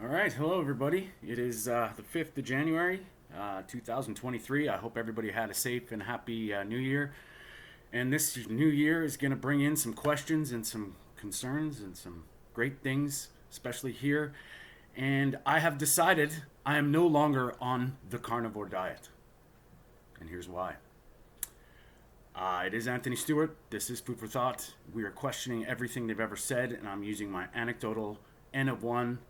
All right, hello everybody. It is the 5th of January, 2023. I hope everybody had a safe and happy New Year. And this new year is going to bring in some questions and some concerns and some great things, especially here. And I have decided I am no longer on the carnivore diet. And here's why. It is Anthony Stewart. This is Food for Thought. We are questioning everything they've ever said, and I'm using my anecdotal N of one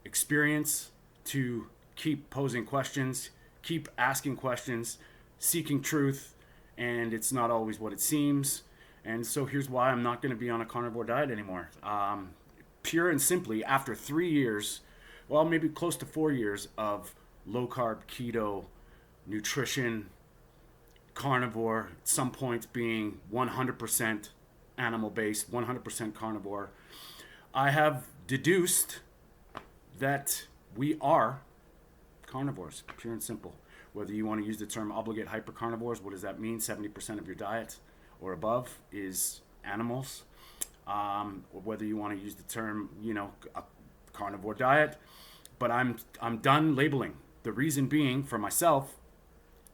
experience to keep posing questions, keep asking questions, seeking truth, and it's not always what it seems. And so here's why I'm not going to be on a carnivore diet anymore. Pure and simply, after 3 years, well, maybe close to 4 years of low carb, keto, nutrition, carnivore, at some point being 100% animal based, 100% carnivore, I have deduced that we are carnivores, pure and simple. Whether you want to use the term obligate hypercarnivores, what does that mean? 70% of your diet or above is animals. Or whether you want to use the term, a carnivore diet. But I'm done labeling. The reason being, for myself,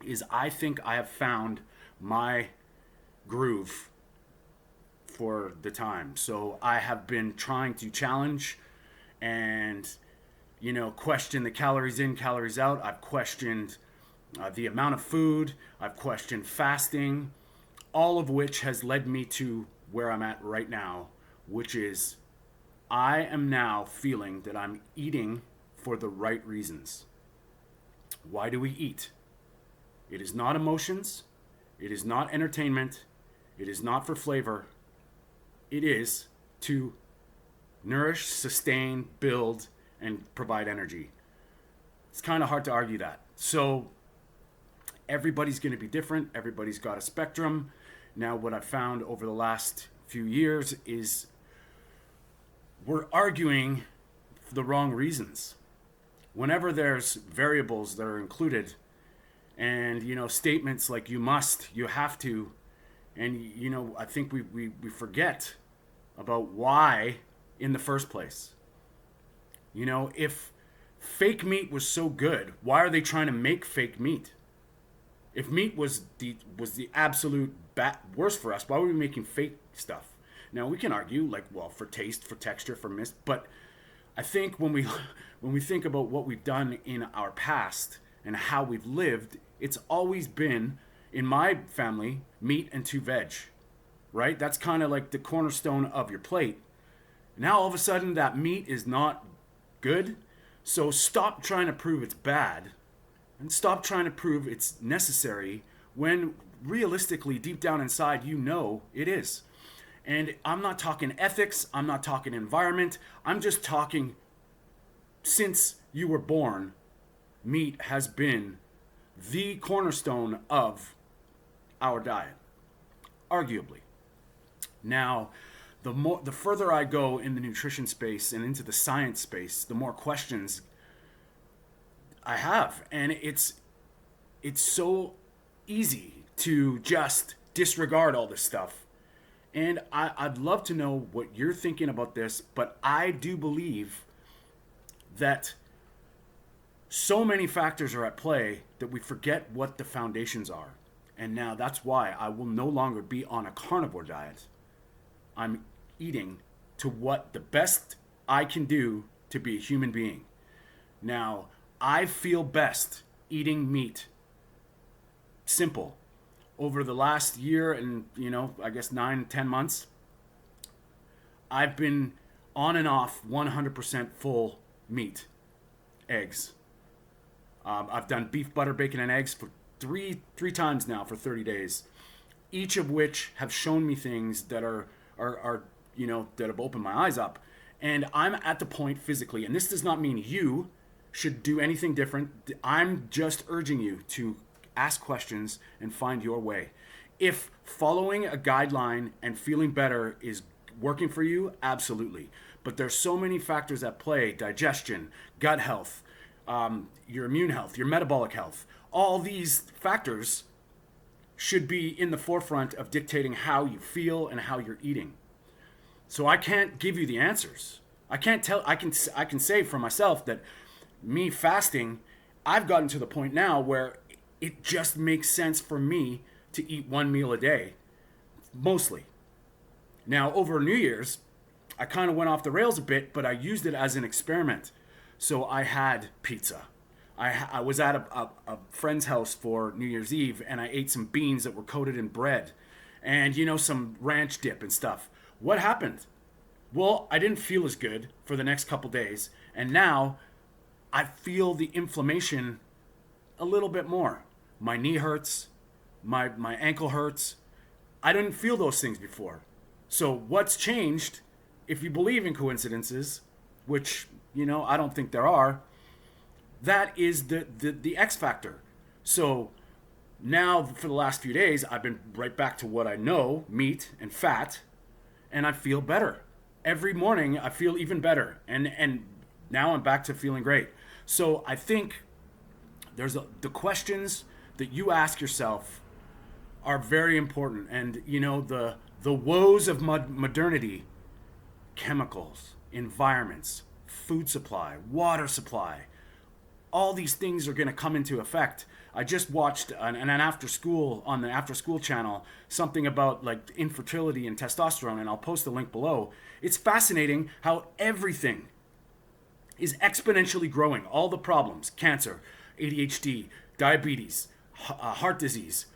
is I think I have found my groove for the time. So I have been trying to challenge and question the calories in, calories out. I've questioned the amount of food. I've questioned fasting, all of which has led me to where I'm at right now, which is I am now feeling that I'm eating for the right reasons. Why do we eat? It is not emotions. It is not entertainment. It is not for flavor. It is to nourish, sustain, build, and provide energy. It's kind of hard to argue that. So everybody's going to be different. Everybody's got a spectrum. Now, what I've found over the last few years is we're arguing for the wrong reasons. Whenever there's variables that are included and, statements like you must, you have to, and, I think we forget about why in the first place. If fake meat was so good, why are they trying to make fake meat? If meat was the absolute worst for us, why were we making fake stuff? Now we can argue for taste, for texture, for mist, but I think when we think about what we've done in our past and how we've lived, it's always been in my family meat and two veg, right? That's kind of like the cornerstone of your plate. Now all of a sudden that meat is not good. So stop trying to prove it's bad and stop trying to prove it's necessary when realistically deep down inside it is. And I'm not talking ethics, I'm not talking environment, I'm just talking since you were born, meat has been the cornerstone of our diet, arguably. Now, the further I go in the nutrition space and into the science space, the more questions I have, and it's so easy to just disregard all this stuff. And I'd love to know what you're thinking about this, but I do believe that so many factors are at play that we forget what the foundations are. And now that's why I will no longer be on a carnivore diet. I'm eating to what the best I can do to be a human being. Now, I feel best eating meat. Simple. Over the last year and, I guess 9-10 months, I've been on and off 100% full meat. Eggs. I've done beef, butter, bacon, and eggs for three times now for 30 days. Each of which have shown me things that are that have opened my eyes up. And I'm at the point physically, and this does not mean you should do anything different. I'm just urging you to ask questions and find your way. If following a guideline and feeling better is working for you, absolutely. But there's so many factors at play: digestion, gut health, your immune health, your metabolic health. All these factors should be in the forefront of dictating how you feel and how you're eating. So I can't give you the answers. I can say for myself that me fasting, I've gotten to the point now where it just makes sense for me to eat one meal a day, mostly. Now, over New Year's, I kind of went off the rails a bit, but I used it as an experiment. So I had pizza. I was at a friend's house for New Year's Eve, and I ate some beans that were coated in bread and, some ranch dip and stuff. What happened? Well, I didn't feel as good for the next couple days, and now I feel the inflammation a little bit more. My knee hurts, my ankle hurts. I didn't feel those things before. So what's changed, if you believe in coincidences, which, I don't think there are, that is the X factor. So now for the last few days, I've been right back to what I know, meat and fat, and I feel better. Every morning I feel even better. And now I'm back to feeling great. So I think the questions that you ask yourself are very important. And, the woes of modernity, chemicals, environments, food supply, water supply, all these things are going to come into effect. I just watched on the after school channel something about like infertility and testosterone, and I'll post the link below. It's fascinating how everything is exponentially growing. All the problems, cancer, ADHD, diabetes, heart disease,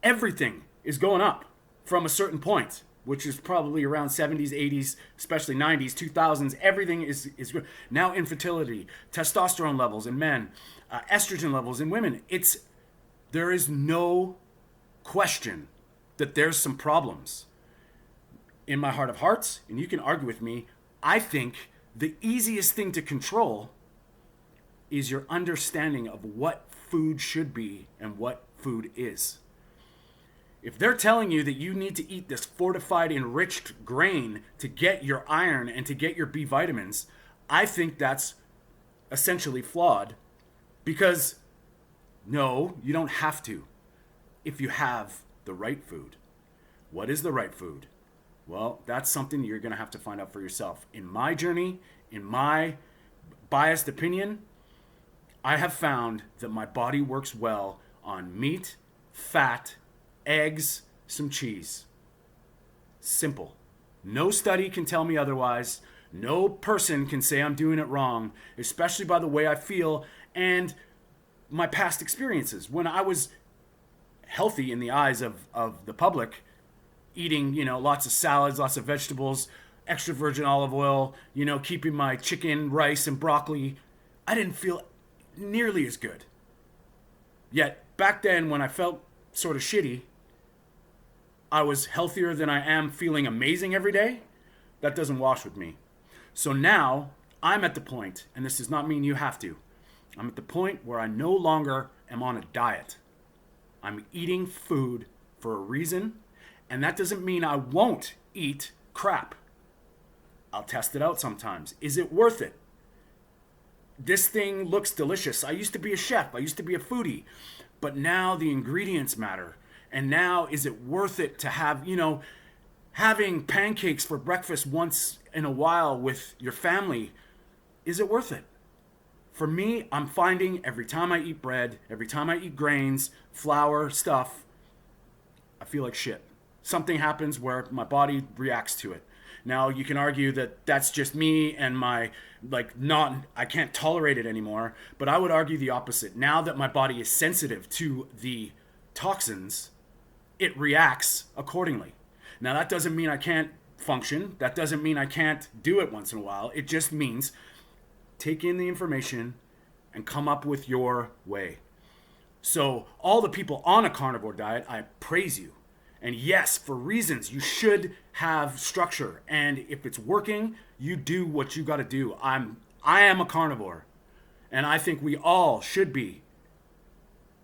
everything is going up from a certain point, which is probably around 70s, 80s, especially 90s, 2000s. Everything is now infertility, testosterone levels in men, estrogen levels in women. There is no question that there's some problems. In my heart of hearts, and you can argue with me, I think the easiest thing to control is your understanding of what food should be and what food is. If they're telling you that you need to eat this fortified, enriched grain to get your iron and to get your B vitamins, I think that's essentially flawed, because no, you don't have to if you have the right food. What is the right food? Well, that's something you're going to have to find out for yourself. In my journey, in my biased opinion, I have found that my body works well on meat, fat, eggs, some cheese. Simple. No study can tell me otherwise. No person can say I'm doing it wrong, especially by the way I feel and my past experiences. When I was healthy in the eyes of the public, eating, lots of salads, lots of vegetables, extra virgin olive oil, keeping my chicken, rice, and broccoli, I didn't feel nearly as good. Yet back then, when I felt sort of shitty, I was healthier than I am feeling amazing every day. That doesn't wash with me. So now I'm at the point, and this does not mean you have to, I'm at the point where I no longer am on a diet. I'm eating food for a reason, and that doesn't mean I won't eat crap. I'll test it out sometimes. Is it worth it? This thing looks delicious. I used to be a chef. I used to be a foodie. But now the ingredients matter. And now, is it worth it to have, having pancakes for breakfast once in a while with your family? Is it worth it? For me, I'm finding every time I eat bread, every time I eat grains, flour, stuff, I feel like shit. Something happens where my body reacts to it. Now, you can argue that that's just me and I can't tolerate it anymore, but I would argue the opposite. Now that my body is sensitive to the toxins, it reacts accordingly. Now, that doesn't mean I can't function. That doesn't mean I can't do it once in a while. It just means take in the information and come up with your way. So all the people on a carnivore diet, I praise you. And yes, for reasons, you should have structure. And if it's working, you do what you got to do. I am a carnivore. And I think we all should be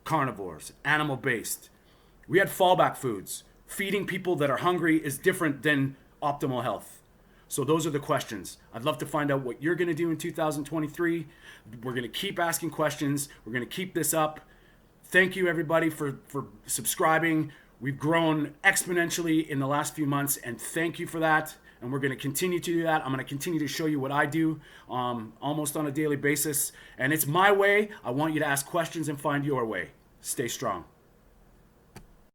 carnivores, animal-based. We had fallback foods. Feeding people that are hungry is different than optimal health. So those are the questions. I'd love to find out what you're going to do in 2023. We're going to keep asking questions. We're going to keep this up. Thank you, everybody, for subscribing. We've grown exponentially in the last few months, and thank you for that. And and we're going to continue to do that. I'm going to continue to show you what I do almost on a daily basis, and it's my way. I want you to ask questions and find your way. Stay strong.